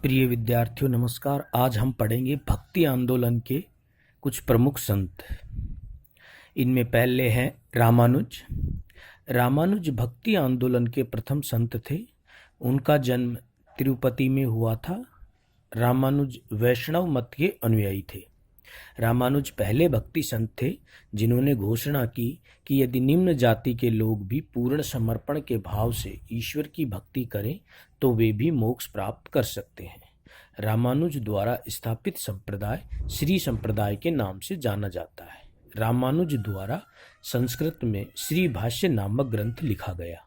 प्रिय विद्यार्थियों नमस्कार। आज हम पढ़ेंगे भक्ति आंदोलन के कुछ प्रमुख संत। इनमें पहले हैं रामानुज। रामानुज भक्ति आंदोलन के प्रथम संत थे। उनका जन्म तिरुपति में हुआ था। रामानुज वैष्णव मत के अनुयायी थे। रामानुज पहले भक्ति संत थे जिन्होंने घोषणा की कि यदि निम्न जाति के लोग भी पूर्ण समर्पण के भाव से ईश्वर की भक्ति करें तो वे भी मोक्ष प्राप्त कर सकते हैं। रामानुज द्वारा स्थापित संप्रदाय श्री संप्रदाय के नाम से जाना जाता है। रामानुज द्वारा संस्कृत में श्री भाष्य नामक ग्रंथ लिखा गया।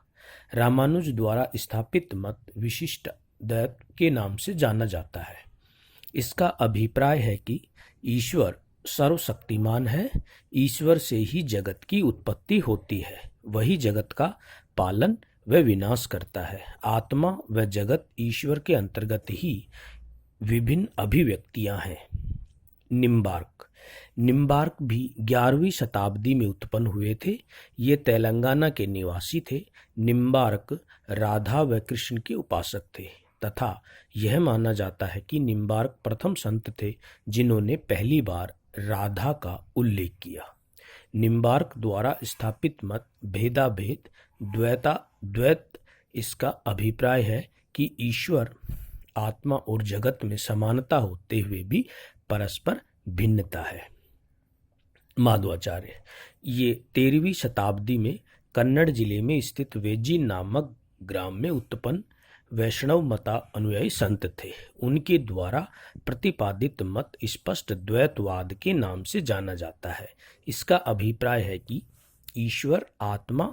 रामानुज द्वारा स्थापित मत विशिष्ट द्वैत के नाम से जाना जाता है। इसका अभिप्राय है कि ईश्वर सर्वशक्तिमान है। ईश्वर से ही जगत की उत्पत्ति होती है। वही जगत का पालन व विनाश करता है। आत्मा व जगत ईश्वर के अंतर्गत ही विभिन्न अभिव्यक्तियां हैं। निम्बार्क भी 11वीं शताब्दी में उत्पन्न हुए थे। ये तेलंगाना के निवासी थे। निम्बार्क राधा व कृष्ण के उपासक थे तथा यह माना जाता है कि निम्बार्क प्रथम संत थे जिन्होंने पहली बार राधा का उल्लेख किया। निम्बार्क द्वारा स्थापित मत भेदाभेद द्वैत। इसका अभिप्राय है कि ईश्वर आत्मा और जगत में समानता होते हुए भी परस्पर भिन्नता है। माधवाचार्य ये 13वीं शताब्दी में कन्नड़ जिले में स्थित वेजी नामक ग्राम में उत्पन्न वैष्णव मता अनुयायी संत थे। उनके द्वारा प्रतिपादित मत स्पष्ट द्वैतवाद के नाम से जाना जाता है। इसका अभिप्राय है कि ईश्वर आत्मा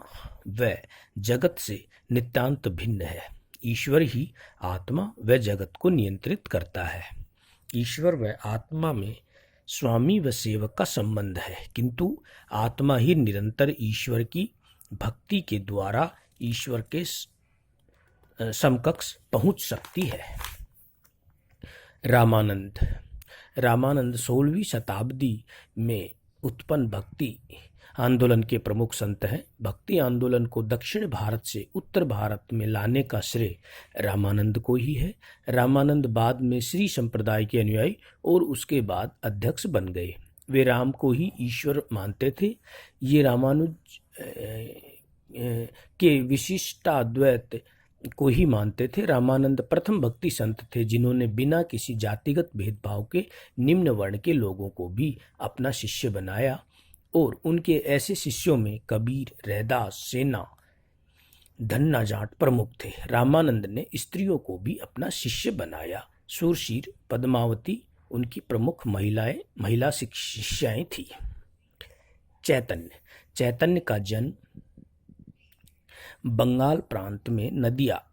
व जगत से नितांत भिन्न है। ईश्वर ही आत्मा व जगत को नियंत्रित करता है। ईश्वर व आत्मा में स्वामी व सेवक का संबंध है, किंतु आत्मा ही निरंतर ईश्वर की भक्ति के द्वारा ईश्वर के समकक्ष पहुंच सकती है। रामानंद 16वीं शताब्दी में उत्पन्न भक्ति आंदोलन के प्रमुख संत हैं। भक्ति आंदोलन को दक्षिण भारत से उत्तर भारत में लाने का श्रेय रामानंद को ही है। रामानंद बाद में श्री संप्रदाय के अनुयायी और उसके बाद अध्यक्ष बन गए। वे राम को ही ईश्वर मानते थे। ये रामानुज के विशिष्टाद्वैत को ही मानते थे। रामानंद प्रथम भक्ति संत थे जिन्होंने बिना किसी जातिगत भेदभाव के निम्न वर्ण के लोगों को भी अपना शिष्य बनाया और उनके ऐसे शिष्यों में कबीर, रैदास, सेना, धन्ना जाट प्रमुख थे। रामानंद ने स्त्रियों को भी अपना शिष्य बनाया। सुरशीर, पद्मावती उनकी प्रमुख महिला शिष्याएं थी। चैतन्य का जन्म बंगाल प्रांत में नदिया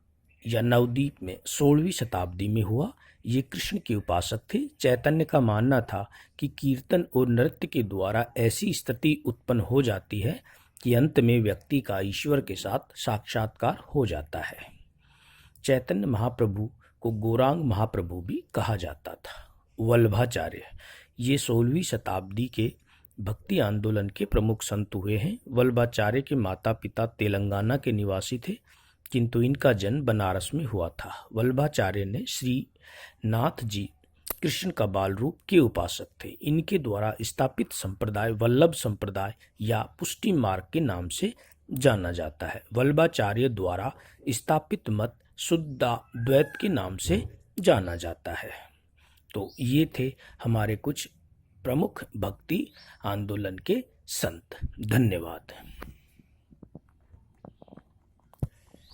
या नवद्वीप में 16वीं शताब्दी में हुआ। ये कृष्ण के उपासक थे। चैतन्य का मानना था कि कीर्तन और नृत्य के द्वारा ऐसी स्थिति उत्पन्न हो जाती है कि अंत में व्यक्ति का ईश्वर के साथ साक्षात्कार हो जाता है। चैतन्य महाप्रभु को गौरांग महाप्रभु भी कहा जाता था। वल्लभाचार्य ये 16वीं शताब्दी के भक्ति आंदोलन के प्रमुख संत हुए हैं। वल्लभाचार्य के माता पिता तेलंगाना के निवासी थे, किंतु इनका जन्म बनारस में हुआ था। वल्लभाचार्य ने श्री नाथ जी कृष्ण का बाल रूप के उपासक थे। इनके द्वारा स्थापित संप्रदाय वल्लभ संप्रदाय या पुष्टि मार्ग के नाम से जाना जाता है। वल्लभाचार्य द्वारा स्थापित मत शुद्धाद्वैत के नाम से जाना जाता है। तो ये थे हमारे कुछ प्रमुख भक्ति आंदोलन के संत। धन्यवाद।